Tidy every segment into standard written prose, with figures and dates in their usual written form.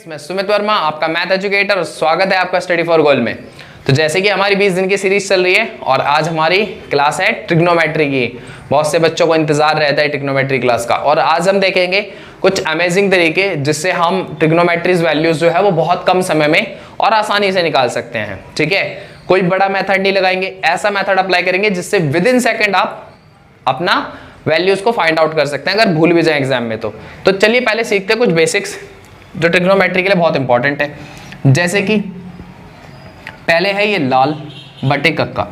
मैं सुमित वर्मा, आपका math educator, और स्वागत है आपका स्टडी फॉर गोल में। तो जैसे कि हमारी 20 दिन की सीरीज चल रही है और आज हमारी क्लास है ट्रिग्नोमेट्री की। बहुत से बच्चों को इंतजार रहता है ट्रिग्नोमेट्री क्लास का, और आज हम देखेंगे कुछ अमेजिंग तरीके जिससे हम ट्रिग्नोमेट्रीज वैल्यूज जो है वो बहुत कम समय में और आसानी से निकाल सकते हैं। ठीक है, कोई बड़ा मेथड नहीं लगाएंगे, ऐसा मेथड अप्लाई करेंगे जिससे विद इन सेकेंड आप अपना वैल्यूज को फाइंड आउट कर सकते हैं अगर भूल भी जाए एग्जाम में। तो चलिए पहले सीखते हैं कुछ बेसिक्स जो ट्रिग्नोमेट्री के लिए बहुत इंपॉर्टेंट है। जैसे कि पहले है ये लाल बटे कक्का।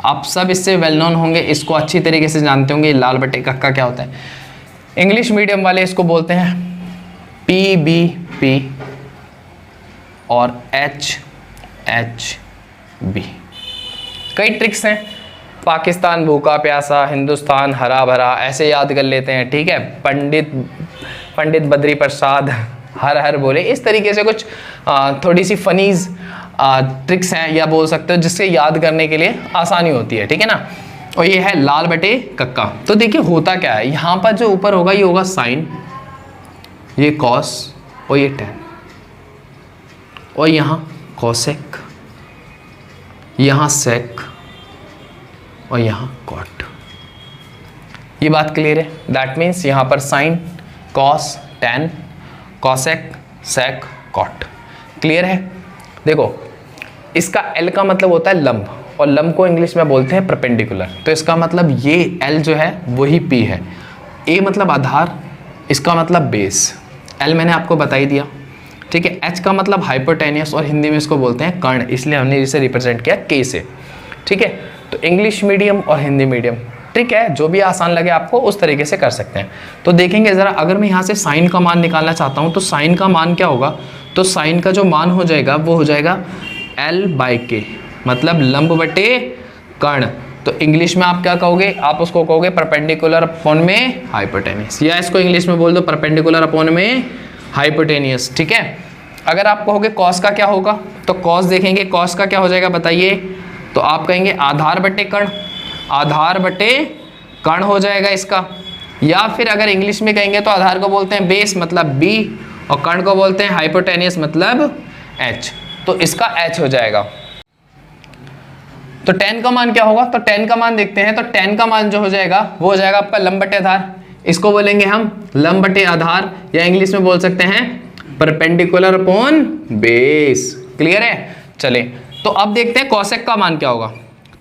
आप सब इससे वेल नोन होंगे, इसको अच्छी तरीके से जानते होंगे। लाल बटे कक्का क्या होता है? इंग्लिश मीडियम वाले इसको बोलते हैं PBP और HHB। कई ट्रिक्स हैं, पाकिस्तान भूखा प्यासा, हिंदुस्तान हरा भरा, ऐसे याद कर लेते हैं। ठीक है, पंडित बद्री प्रसाद हर हर बोले, इस तरीके से कुछ थोड़ी सी फनीज ट्रिक्स हैं या बोल सकते हो जिससे याद करने के लिए आसानी होती है। ठीक है ना। और ये है लाल बटे कक्का। तो देखिए होता क्या है, यहाँ पर जो ऊपर होगा ये होगा साइन, ये कॉस और ये टेन, और यहाँ कॉसेक, यहाँ सेक और यहाँ कॉट। ये बात क्लियर है? दैट मीन्स यहाँ पर साइन, कॉस, टेन, कॉसेक, सेक, कॉट। क्लियर है? देखो इसका L का मतलब होता है लंब, और लंब को इंग्लिश में बोलते हैं परपेंडिकुलर। तो इसका मतलब ये L जो है वही P है। A मतलब आधार, इसका मतलब बेस। L मैंने आपको बता ही दिया। ठीक है। H का मतलब हाइपोटेनियस, और हिंदी में इसको बोलते हैं कर्ण, इसलिए हमने इसे रिप्रेजेंट किया K से। ठीक है। तो इंग्लिश मीडियम और हिंदी मीडियम ट्रिक है, जो भी आसान लगे आपको उस तरीके से कर सकते हैं। तो देखेंगे ज़रा, अगर मैं यहाँ से साइन का मान निकालना चाहता हूँ तो साइन का मान क्या होगा? तो साइन का जो मान हो जाएगा वो हो जाएगा L/K, मतलब लंब बटे कर्ण। तो इंग्लिश में आप क्या कहोगे? आप उसको कहोगे परपेंडिकुलर अपॉन में हाइपोटेनियस, या इसको इंग्लिश में बोल दो परपेंडिकुलर अपॉन में हाइपोटेनियस। ठीक है। अगर आप कहोगे कॉस का क्या होगा, तो कॉस देखेंगे, कॉस का क्या हो जाएगा बताइए? तो आप कहेंगे आधार बटे कर्ण, आधार बटे कर्ण हो जाएगा इसका। या फिर अगर इंग्लिश में कहेंगे तो आधार को बोलते हैं बेस, मतलब B, और कर्ण को बोलते हैं हाइपोटेनियस, मतलब H। तो इसका H हो जाएगा। तो 10 का मान क्या होगा? तो 10 का मान देखते हैं। तो 10 का मान जो हो जाएगा वो हो जाएगा आपका लंब बटे आधार, इसको बोलेंगे हम लंब बटे आधार, या इंग्लिश में बोल सकते हैं परपेंडिकुलर अपॉन बेस। क्लियर है? चले तो अब देखते हैं कॉसेक का मान क्या होगा।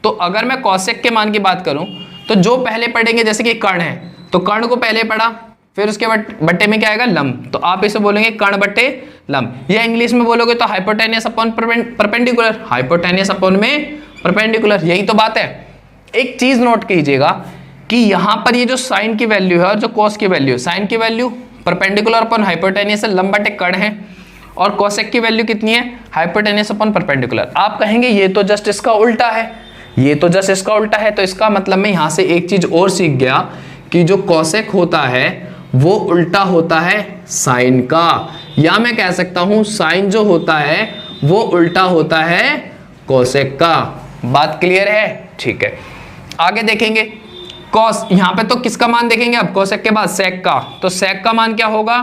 तो अगर मैं कॉसेक के मान की बात करूं तो जो पहले पढ़ेंगे, जैसे कि कर्ण है तो कर्ण को पहले पढ़ा, फिर उसके बट्टे में क्या आएगा? लंब। तो आप इसे बोलेंगे कर्ण बट्टे लंब, या इंग्लिश में बोलोगे तो hypotenuse upon perpendicular, hypotenuse upon में परपेंडिकुलर। यही तो बात है। एक चीज नोट कीजिएगा कि यहाँ पर ये जो साइन की वैल्यू है और जो कॉस की वैल्यू है, साइन की वैल्यू परपेंडिकुलर अपॉन हाइपोटेनियस लंब बटे कर्ण है, और कॉसेक की वैल्यू कितनी है? Hypotenuse upon perpendicular. आप कहेंगे ये तो जस्ट इसका उल्टा है, ये तो जस्ट इसका उल्टा है। तो इसका मतलब मैं यहाँ से एक चीज और सीख गया कि जो कॉसेक होता है वो उल्टा होता है साइन का, या मैं कह सकता हूं साइन जो होता है वो उल्टा होता है कॉसेक का। बात क्लियर है? ठीक है। आगे देखेंगे कॉस, यहां पे तो किसका मान देखेंगे अब? कॉसेक के बाद सेक का। तो सेक का मान क्या होगा?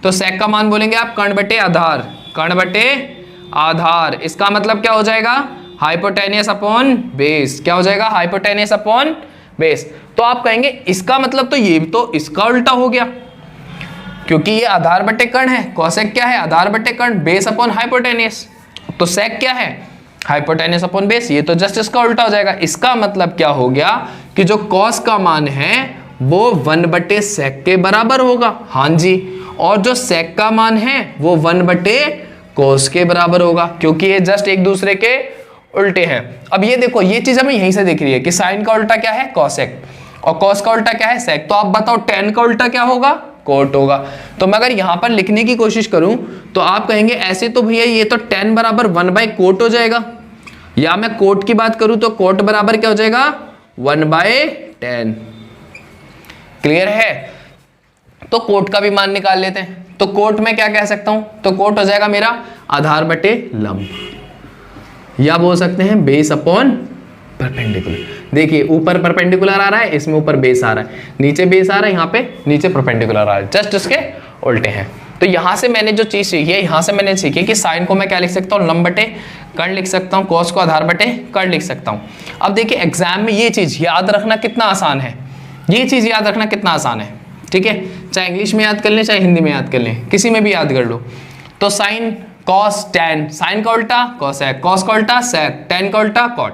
तो सेक का मान बोलेंगे आप कर्ण बटे आधार, कर्ण बटे आधार। इसका मतलब क्या हो जाएगा? Hypotenuse upon base. क्या हो जाएगा? Hypotenuse upon base. तो आप कहेंगे इसका मतलब तो ये तो इसका उल्टा हो गया, क्योंकि ये आधार बटे कर्ण है। कॉसेक क्या है? आधार बटे कर्ण, बेस अपॉन हाइपोटेनियस। तो सेक क्या है? Hypotenuse upon base. ये तो जस्ट इसका उल्टा हो जाएगा। इसका मतलब क्या हो गया कि जो कॉस का मान है वो 1 बटे सेक के बराबर होगा। हाँ जी। और जो सेक का मान है वो 1 बटे कॉस के बराबर होगा, क्योंकि ये जस्ट एक दूसरे के उल्टे हैं। अब ये देखो, ये चीज हमें यहीं से दिख रही है कि साइन का उल्टा क्या है? कॉसेक, और कॉस का उल्टा क्या है? सेक। तो आप बताओ 10 का उल्टा क्या होगा? कोट होगा। तो मैं अगर यहां पर लिखने की कोशिश करूं तो आप कहेंगे ऐसे तो भैया ये तो 10 बराबर 1 बाय कोट हो जाएगा, या मैं कोट की बात करूं तो कोट बराबर क्या हो जाएगा? 1 बाय 10। क्लियर है? तो कोट का भी मान निकाल लेते हैं। तो कोट में क्या कह सकता हूं? तो कोट हो जाएगा मेरा आधार बटे लंब, या बोल सकते हैं बेस अपॉन परपेंडिकुलर। देखिए ऊपर परपेंडिकुलर आ रहा है, इसमें ऊपर बेस आ रहा है, नीचे बेस आ रहा है, यहाँ पे नीचे परपेंडिकुलर आ रहा है, जस्ट इसके उल्टे हैं। तो यहां से मैंने जो चीज सीखी है, यहां से मैंने सीखी कि साइन को मैं क्या लिख सकता हूँ, लंब बटे कर्ण लिख सकता हूँ, कॉस को आधार बटे कर्ण लिख सकता हूँ। अब देखिए एग्जाम में ये चीज याद रखना कितना आसान है, ये चीज याद रखना कितना आसान है, ठीक है। चाहे इंग्लिश में याद कर लें, चाहे हिंदी में याद कर लें, किसी में भी याद कर लो। तो साइन कॉस टैन, साइन का उल्टा कॉसेक, कॉस का उल्टा सेक, टैन का उल्टा कॉट,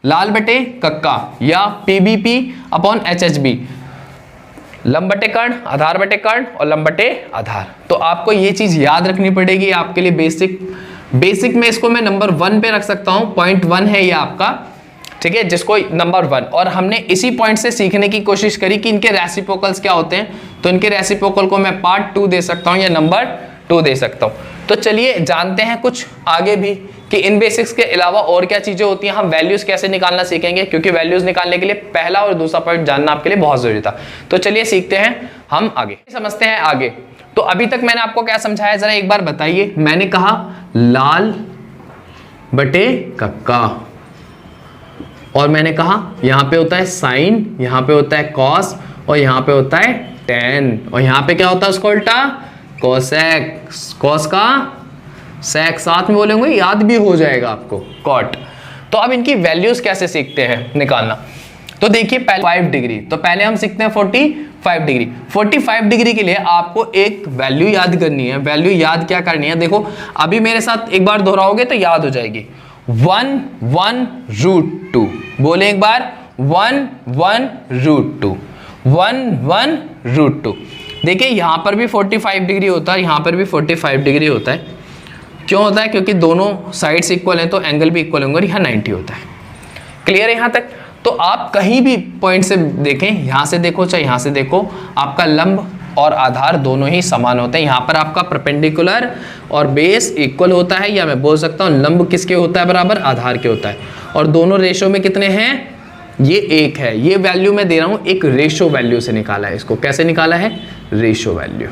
लाल बटे कक्का या पीबीपी अपॉन एचएचबी, लंब बटे कर्ण, आधार बटे कर्ण और लंब बटे आधार। तो आपको ये चीज याद रखनी पड़ेगी, आपके लिए बेसिक में इसको मैं नंबर 1 पे रख सकता हूं, पॉइंट 1 है ये आपका, ठीक है, जिसको नंबर 1। और हमने इसी पॉइंट से सीखने की कोशिश करी कि इनके रेसिप्रोकल्स क्या होते हैं, तो इनके रेसिप्रोकल को मैं पार्ट 2 दे सकता हूं या नंबर 2 दे सकता हूं। तो चलिए जानते हैं कुछ आगे भी कि इन बेसिक्स के अलावा और क्या चीजें होती हैं। हम वैल्यूज कैसे निकालना सीखेंगे, क्योंकि वैल्यूज निकालने के लिए पहला और दूसरा पॉइंट जानना आपके लिए बहुत जरूरी था। तो चलिए सीखते हैं हम आगे, समझते हैं आगे। तो अभी तक मैंने आपको क्या समझाया, जरा एक बार बताइए। मैंने कहा लाल बटे कक्का, और मैंने कहा यहां पे होता है साइन, यहां पे होता है कॉस और यहां पे होता है टैन, और यहां पे क्या होता है उसको उल्टा कोसेक, कॉस का सेक, साथ में बोलेंगे याद भी हो जाएगा आपको कॉट। तो अब इनकी वैल्यूज कैसे सीखते हैं निकालना। तो देखिए पहले 5 डिग्री, तो पहले हम सीखते हैं 45 डिग्री। 45 डिग्री के लिए आपको एक वैल्यू याद करनी है। वैल्यू याद क्या करनी है, देखो अभी मेरे साथ एक बार दोहराओगे तो याद हो जाएगी। 1/√2, बोले एक बार 1/√2, 1/√2। देखिए यहां पर भी 45 डिग्री होता है, यहां पर भी 45 डिग्री होता है। क्यों होता है, क्योंकि दोनों साइड्स इक्वल हैं तो एंगल भी इक्वल होंगे और यहाँ 90 होता है। क्लियर है यहाँ तक। तो आप कहीं भी पॉइंट से देखें, यहाँ से देखो चाहे यहाँ से देखो, आपका लंब और आधार दोनों ही समान होते हैं। यहाँ पर आपका परपेंडिकुलर और बेस इक्वल होता है, या मैं बोल सकता हूँ लंब किसके होता है बराबर, आधार के होता है। और दोनों रेशो में कितने हैं, ये 1 है। ये वैल्यू मैं दे रहा हूँ एक रेशो वैल्यू से निकाला है, इसको कैसे निकाला है, रेशो वैल्यू।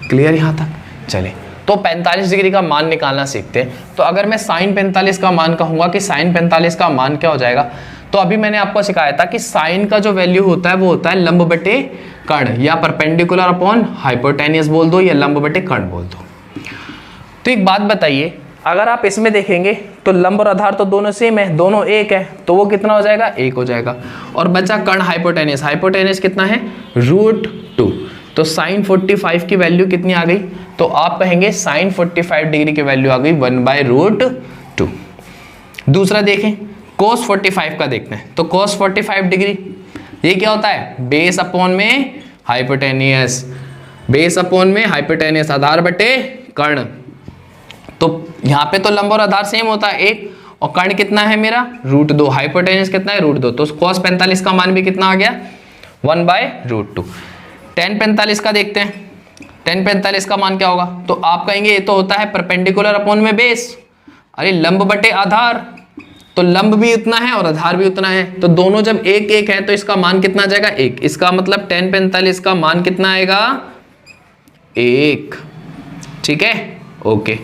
क्लियर यहाँ तक। चलिए तो 45 डिग्री का मान निकालना सीखते हैं। तो अगर मैं साइन 45 का मान कहूंगा कि साइन 45 का मान क्या हो जाएगा, तो अभी मैंने आपको सिखाया था कि साइन का जो वैल्यू होता है वो होता है लंब बटे कर्ण, या परपेंडिकुलर अपॉन हाइपोटेनियस बोल दो, या लंब बटे कर्ण बोल दो। तो एक बात बताइए, अगर आप इसमें देखेंगे तो लंब और आधार तो दोनों सेम है, दोनों 1 है, तो वो कितना हो जाएगा, 1 हो जाएगा। और बचा कर्ण हाइपोटेनियस, हाइपोटेनियस कितना है, √2। तो साइन 45 की वैल्यू कितनी आ गई, तो आप कहेंगे साइन 45 डिग्री की वैल्यू आ गई 1/√2। दूसरा देखें cos 45 का देखते हैं। तो cos 45 डिग्री ये क्या होता है, बेस अपॉन में हाइपोटेनियस, बेस अपॉन में हाइपोटेनियस, आधार बटे कर्ण। तो यहाँ पे तो लंब और आधार सेम होता है 1, और कर्ण कितना है मेरा √2, हाइपोटेनियस कितना है √2। तो cos 45 का मान भी कितना आ गया 1/√2। tan 45 का देखते हैं, tan 45 का मान क्या होगा, तो आप कहेंगे ये तो होता है परपेंडिकुलर अपॉन में बेस, अरे लंब बटे आधार, तो लंब भी उतना है और आधार भी उतना है, तो दोनों जब 1 है तो इसका मान कितना आ जाएगा 1। इसका मतलब tan 45 का मान कितना आएगा 1। ठीक है, ओके।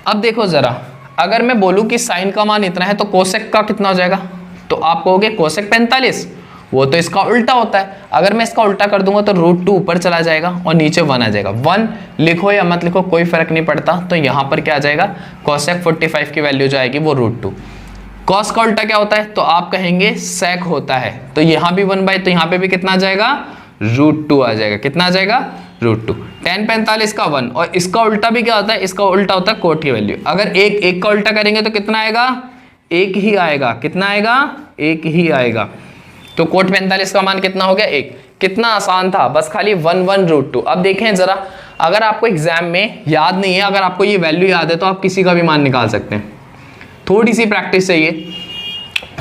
अब देखो जरा, अगर मैं बोलूं कि साइन का मान इतना है तो कोसेक का कितना हो जाएगा, तो आप कहोगे कोसेक 45, वो तो इसका उल्टा होता है। अगर मैं इसका उल्टा कर दूंगा तो √2 ऊपर चला जाएगा और नीचे 1 आ जाएगा। 1 लिखो या मत लिखो कोई फर्क नहीं पड़ता। तो यहाँ पर क्या आ जाएगा, कोसेक 45 की वैल्यू जो आएगी वो √2। कॉस का उल्टा क्या होता है, तो आप कहेंगे सेक होता है, तो यहाँ भी 1/, तो यहाँ पे भी कितना आ जाएगा √2 आ जाएगा। कितना आ जाएगा √2। tan 45 का 1, और इसका उल्टा भी क्या होता है, इसका उल्टा होता है कोट की वैल्यू। अगर 1 का उल्टा करेंगे तो कितना आएगा, 1 ही आएगा। कितना आएगा, 1 ही आएगा। तो कोट 45 का मान कितना हो गया 1। कितना आसान था, बस खाली 1/√2। अब देखें जरा, अगर आपको एग्जाम में याद नहीं है, अगर आपको ये वैल्यू याद है तो आप किसी का भी मान निकाल सकते हैं। थोड़ी सी प्रैक्टिस चाहिए।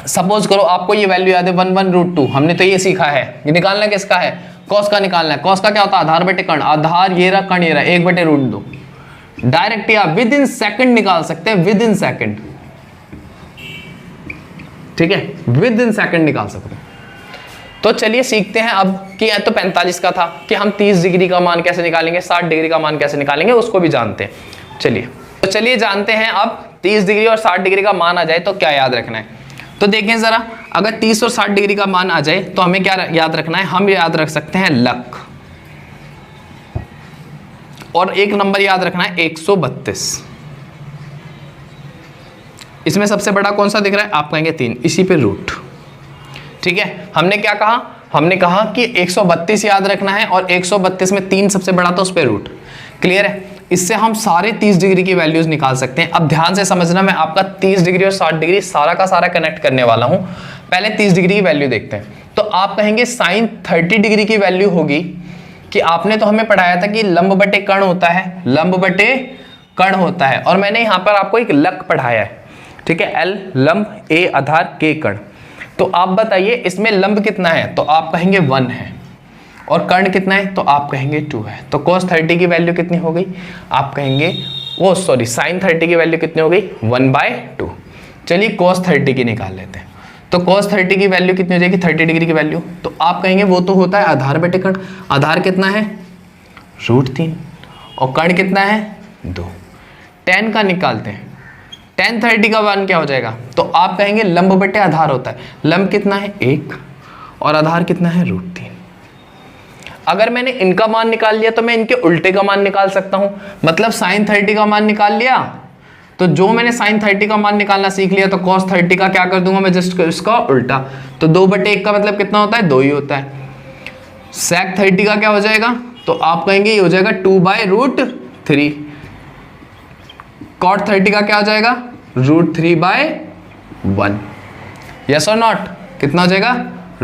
सपोज करो आपको ये वैल्यू याद है 1/√2, हमने तो ये सीखा है। ये निकालना किसका है, कॉस का निकालना है। कॉस का क्या होता है, आधार बटे कर्ण, आधार ये रहा, कर्ण ये रहा, 1/√2। डायरेक्ट आप विद इन सेकंड निकाल सकते हैं, विद इन सेकंड। ठीक है, विद इन सेकंड निकाल सकते हैं। तो चलिए सीखते हैं अब कि यह तो 45 का था कि हम 30 डिग्री का मान कैसे निकालेंगे, 60 डिग्री का मान कैसे निकालेंगे, उसको भी जानते हैं। चलिए जानते हैं अब 30 डिग्री और 60 डिग्री का मान आ जाए तो क्या याद रखना है। तो देखें जरा, अगर 30 और 60 डिग्री का मान आ जाए तो हमें क्या याद रखना है, हम याद रख सकते हैं लक। और एक नंबर याद रखना है 132। इसमें सबसे बड़ा कौन सा दिख रहा है? आप कहेंगे 3, इसी पे रूट। ठीक है, हमने क्या कहा? हमने कहा कि 132 याद रखना है और 132 में 3 सबसे बड़ा, तो उस पे रूट। क्लियर है? इससे हम सारे 30 डिग्री की वैल्यूज निकाल सकते हैं। अब ध्यान से समझना, मैं आपका 30 डिग्री और 60 डिग्री सारा का सारा कनेक्ट करने वाला हूं। पहले 30 डिग्री की वैल्यू देखते हैं। तो आप कहेंगे साइन 30 डिग्री की वैल्यू होगी कि आपने तो हमें पढ़ाया था कि लंब बटे कर्ण होता है, लंब बटे कर्ण होता है, और मैंने यहां पर आपको एक लक पढ़ाया है। ठीक है, एल लंब, ए आधार, के कर्ण। तो आप बताइए इसमें लंब कितना है? तो आप कहेंगे 1 है, और कर्ण कितना है? तो आप कहेंगे 2 है। तो cos 30 की वैल्यू कितनी हो गई? आप कहेंगे sin 30 की वैल्यू कितनी हो गई? 1/2। चलिए cos 30 की निकाल लेते हैं। तो cos 30 की वैल्यू कितनी हो जाएगी? 30 डिग्री की वैल्यू। तो आप कहेंगे वो तो होता है आधार बटे कर्ण। आधार कितना है? √3, और कर्ण कितना है? 2। tan का निकालते हैं। tan 30 का मान क्या हो जाएगा? तो आप कहेंगे लंब बटे आधार होता है। लंब कितना है? 1, और आधार कितना है? √3। अगर मैंने इनका मान निकाल लिया तो मैं इनके उल्टे का मान निकाल सकता हूं। मतलब sin 30 का मान निकाल लिया, तो जो मैंने sin 30 का मान निकालना सीख लिया, तो cos 30 का क्या कर दूंगा मैं? जस्ट इसका उल्टा। तो 2/1 का मतलब कितना होता है? 2 ही होता है। sec 30 का क्या हो जाएगा? तो आप कहेंगे ये हो जाएगा 2/√3। cot 30 का क्या हो जाएगा? √3/1। यस और नॉट? कितना हो जाएगा?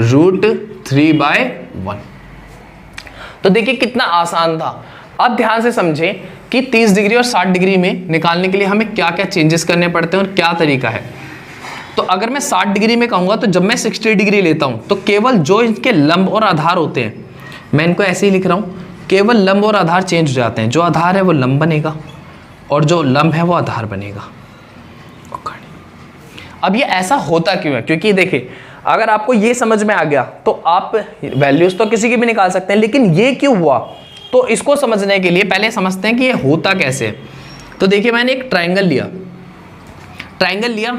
√3/1। तो देखिए कितना आसान था। अब ध्यान से समझें कि 30 डिग्री और 60 डिग्री में निकालने के लिए हमें क्या क्या चेंजेस करने पड़ते हैं और क्या तरीका है। तो अगर मैं 60 डिग्री में कहूँगा, तो जब मैं 60 डिग्री लेता हूँ तो केवल जो इनके लंब और आधार होते हैं, मैं इनको ऐसे ही लिख रहा हूँ, केवल लंब और आधार चेंज हो जाते हैं। जो आधार है वो लंब बनेगा और जो लंब है वो आधार बनेगा। अब ये ऐसा होता क्यों है? क्योंकि देखिए अगर आपको ये समझ में आ गया तो आप वैल्यूज तो किसी की भी निकाल सकते हैं, लेकिन ये क्यों हुआ, तो इसको समझने के लिए पहले समझते हैं कि ये होता कैसे है। तो देखिए मैंने एक ट्राइंगल लिया,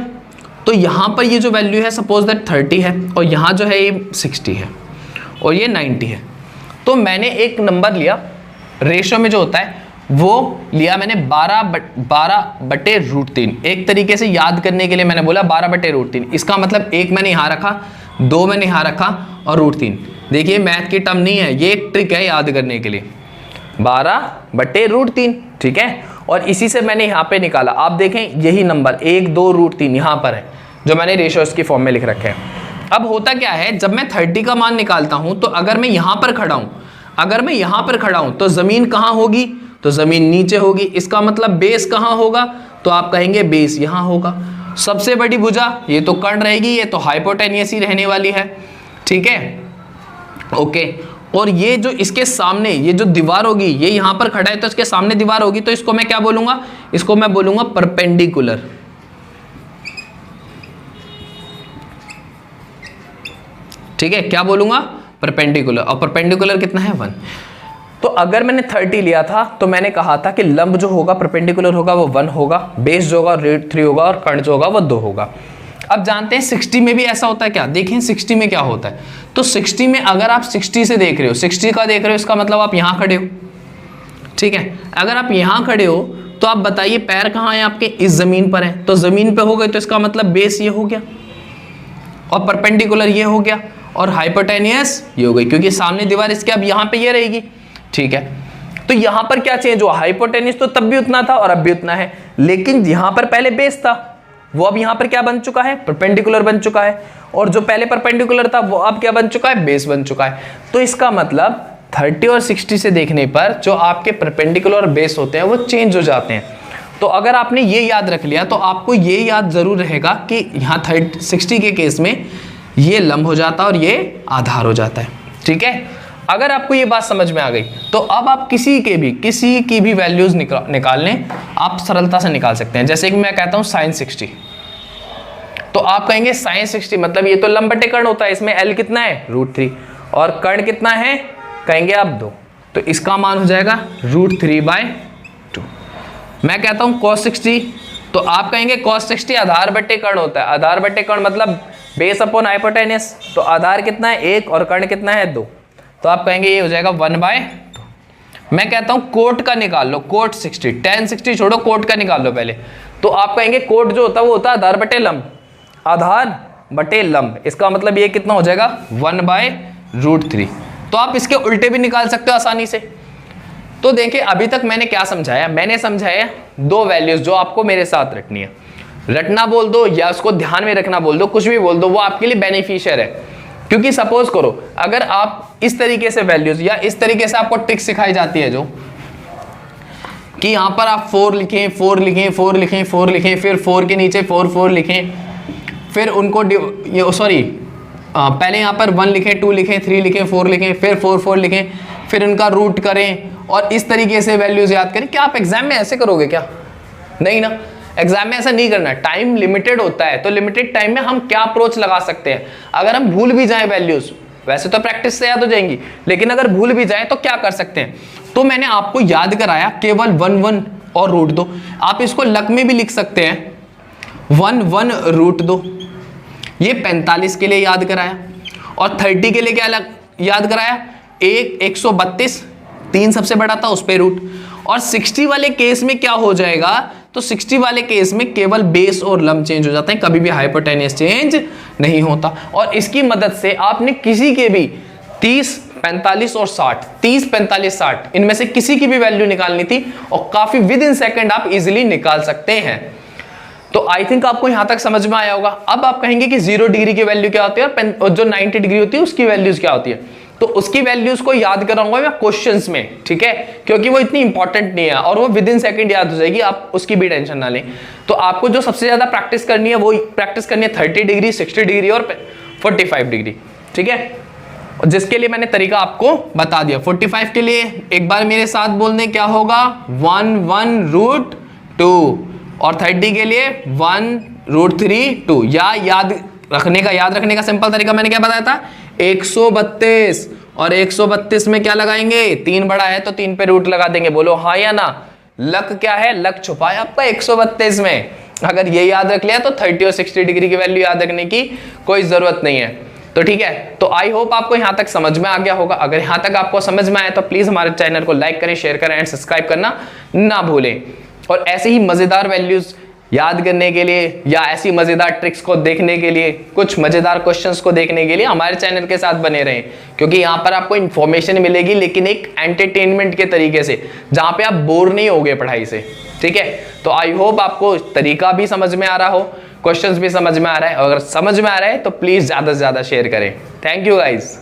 तो यहाँ पर ये जो वैल्यू है सपोज दैट 30 है, और यहाँ जो है ये 60 है, और ये 90 है। तो मैंने एक नंबर लिया, रेशो में जो होता है वो लिया मैंने 12/√3। एक तरीके से याद करने के लिए मैंने बोला 12/√3। इसका मतलब 1 मैंने यहाँ रखा, 2 मैंने यहाँ रखा, और √3। देखिए मैथ की टर्म नहीं है, ये एक ट्रिक है याद करने के लिए। 12/√3, ठीक है। और इसी से मैंने यहाँ पे निकाला। आप देखें यही नंबर 1, 2, √3 यहाँ पर है, जो मैंने रेशियोज की फॉर्म में लिख रखे हैं। अब होता क्या है, जब मैं 30 का मान निकालता हूँ, तो अगर मैं यहाँ पर खड़ा हूँ, तो जमीन कहाँ होगी? तो जमीन नीचे होगी। इसका मतलब बेस कहाँ होगा? तो आप कहेंगे बेस यहाँ होगा। सबसे बड़ी भुजा ये तो कर्ण रहेगी, ये तो हाइपोटेनियस ही रहने वाली है, ठीक है, ओके। और ये जो इसके सामने ये जो दीवार होगी, ये यहाँ पर खड़ा है तो इसके सामने दीवार होगी, तो इसको मैं क्या बोलूंगा? इसको मैं बोलूंगा परपेंडिकुलर। ठीक है, क्या बोलूंगा? परपेंडिकुलर। और परपेंडिकुलर कितना है? 1। तो अगर मैंने 30 लिया था तो मैंने कहा था कि लंब जो होगा परपेंडिकुलर होगा वो 1 होगा, बेस जो होगा √3 होगा, और कर्ण जो होगा वो 2 होगा। अब जानते हैं 60 में भी ऐसा होता है क्या? देखें 60 में क्या होता है। तो 60 में अगर आप 60 से देख रहे हो, 60 का देख रहे हो, इसका मतलब आप यहाँ खड़े हो, ठीक है। अगर आप यहाँ खड़े हो तो आप बताइए पैर कहाँ है आपके? इस जमीन पर है, तो जमीन पे हो गए तो इसका मतलब बेस ये हो गया, और परपेंडिकुलर ये हो गया, और हाइपोटेनियस ये हो गई, क्योंकि सामने दीवार इसके अब यहाँ पे ये रहेगी, ठीक है। तो यहां पर क्या चेंज हुआ? हाइपोटेनियस तो तब भी उतना था और अब भी उतना है, लेकिन यहां पर पहले बेस था, वो अब यहां पर क्या बन चुका है? परपेंडिकुलर बन चुका है। और जो पहले परपेंडिकुलर था वो अब क्या बन चुका है? बेस बन चुका है। तो इसका मतलब 30 और 60 से देखने पर जो आपके परपेंडिकुलर और बेस होते हैं वो चेंज हो जाते हैं। तो अगर आपने ये याद रख लिया तो आपको ये याद जरूर रहेगा कि यहाँ 60 के केस में ये लंब हो जाता है और ये आधार हो जाता है, ठीक है। अगर आपको ये बात समझ में आ गई तो अब आप किसी की भी वैल्यूज निकाल लें, आप सरलता से निकाल सकते हैं। जैसे कि मैं कहता हूं sin 60, तो आप कहेंगे sin 60 मतलब ये तो लंब बटे कर्ण होता है, इसमें L कितना है? √3, और कर्ण कितना है? कहेंगे आप 2, तो इसका मान हो जाएगा √3/2। मैं कहता हूं cos 60, तो आप कहेंगे cos 60 आधार बटे कर्ण होता है। आधार बटे कर्ण मतलब बेस अपॉन हाइपोटेनियस, तो आधार कितना है? 1, और कर्ण कितना है? 2, तो आप कहेंगे ये हो जाएगा 1/2। मैं कहता हूं कोट का निकाल लो, कोट 60, tan 60 छोड़ो, कोट का निकाल लो पहले। तो आप कहेंगे कोट जो होता है वो होता है आधार बटे लंब, आधार बटे लंब। इसका मतलब ये कितना हो जाएगा 1/√3। तो आप इसके उल्टे भी निकाल सकते हो आसानी से। तो देखिए अभी तक मैंने क्या समझाया, मैंने समझाया दो वैल्यूज जो आपको मेरे साथ रखनी है। रटना बोल दो या उसको ध्यान में रखना बोल दो, कुछ भी बोल दो, वो आपके लिए बेनिफिशियल है। क्योंकि सपोज करो अगर आप इस तरीके से वैल्यूज या इस तरीके से आपको ट्रिक सिखाई जाती है जो कि यहां पर आप 4 लिखें, 4 लिखें, 4 लिखें, 4 लिखें, फिर 4 के नीचे 4 4 लिखें, फिर उनको पहले यहां पर 1 लिखें, 2 लिखें, 3 लिखें, 4 लिखें, फिर 4 4 लिखें, फिर उनका रूट करें और इस तरीके से वैल्यूज याद करें। क्या आप एग्जाम में ऐसे करोगे क्या? नहीं ना, एग्जाम में ऐसा नहीं करना। टाइम लिमिटेड होता है, तो लिमिटेड टाइम में हम क्या अप्रोच लगा सकते हैं। अगर हम भूल भी जाएं वैल्यूज, वैसे तो प्रैक्टिस से याद हो जाएंगी, लेकिन अगर भूल भी जाएं तो क्या कर सकते हैं। तो मैंने आपको याद कराया केवल 1 1 और √2। आप इसको लक में भी लिख सकते हैं 1 1 √2। ये 45 के लिए याद कराया और 30 के लिए क्या याद कराया, 132, 3 सबसे बड़ा था उस पे रूट। और 60 वाले केस में क्या हो जाएगा, तो 60 वाले केस में केवल बेस और लंब चेंज हो जाते हैं, कभी भी हाइपोटेन्यूस चेंज नहीं होता। और इसकी मदद से आपने किसी के भी 30, 45 और 60, 30, 45, 60 इनमें से किसी की भी वैल्यू निकालनी थी और काफी विद इन सेकेंड आप इजिली निकाल सकते हैं। तो आई थिंक आपको यहां तक समझ में आया होगा। अब आप कहेंगे कि 0 डिग्री की वैल्यू क्या होती है और जो 90 डिग्री होती है उसकी वैल्यूज क्या होती है। तो उसकी वैल्यूज को याद कराऊंगा मैं क्वेश्चंस में, ठीक है, क्योंकि वो इतनी इंपॉर्टेंट नहीं है और वो विद इन सेकंड याद हो जाएगी, आप उसकी भी टेंशन ना लें। तो आपको जो सबसे ज्यादा प्रैक्टिस करनी है वो प्रैक्टिस करनी है 30 डिग्री, 60 डिग्री और 45 डिग्री, ठीक है, जिसके लिए मैंने तरीका आपको बता दिया। 45 के लिए एक बार मेरे साथ बोल दें, क्या होगा 1 1 √2 और 30 के लिए 1 √3 2। या याद रखने का सिंपल तरीका मैंने क्या बताया था, 132 और 132 में क्या लगाएंगे, 3 बड़ा है तो 3 पे रूट लगा देंगे। बोलो हाँ या ना। लक क्या है, लक छुपा है आपका 132 में। अगर ये याद रख लिया तो 30 और 60 डिग्री की वैल्यू याद रखने की कोई जरूरत नहीं है। तो ठीक है, तो आई होप आपको यहां तक समझ में आ गया होगा। अगर यहां तक आपको समझ में आया तो प्लीज हमारे चैनल को लाइक करें, शेयर करें एंड सब्सक्राइब करना ना भूलें। और ऐसे ही मजेदार वैल्यूज याद करने के लिए या ऐसी मजेदार ट्रिक्स को देखने के लिए, कुछ मजेदार क्वेश्चंस को देखने के लिए हमारे चैनल के साथ बने रहें, क्योंकि यहाँ पर आपको इन्फॉर्मेशन मिलेगी लेकिन एक एंटरटेनमेंट के तरीके से, जहाँ पे आप बोर नहीं होगे पढ़ाई से, ठीक है। तो आई होप आपको तरीका भी समझ में आ रहा हो, क्वेश्चंस भी समझ में आ रहा है। अगर समझ में आ रहा है तो प्लीज ज्यादा से ज्यादा शेयर करें। Thank you guys.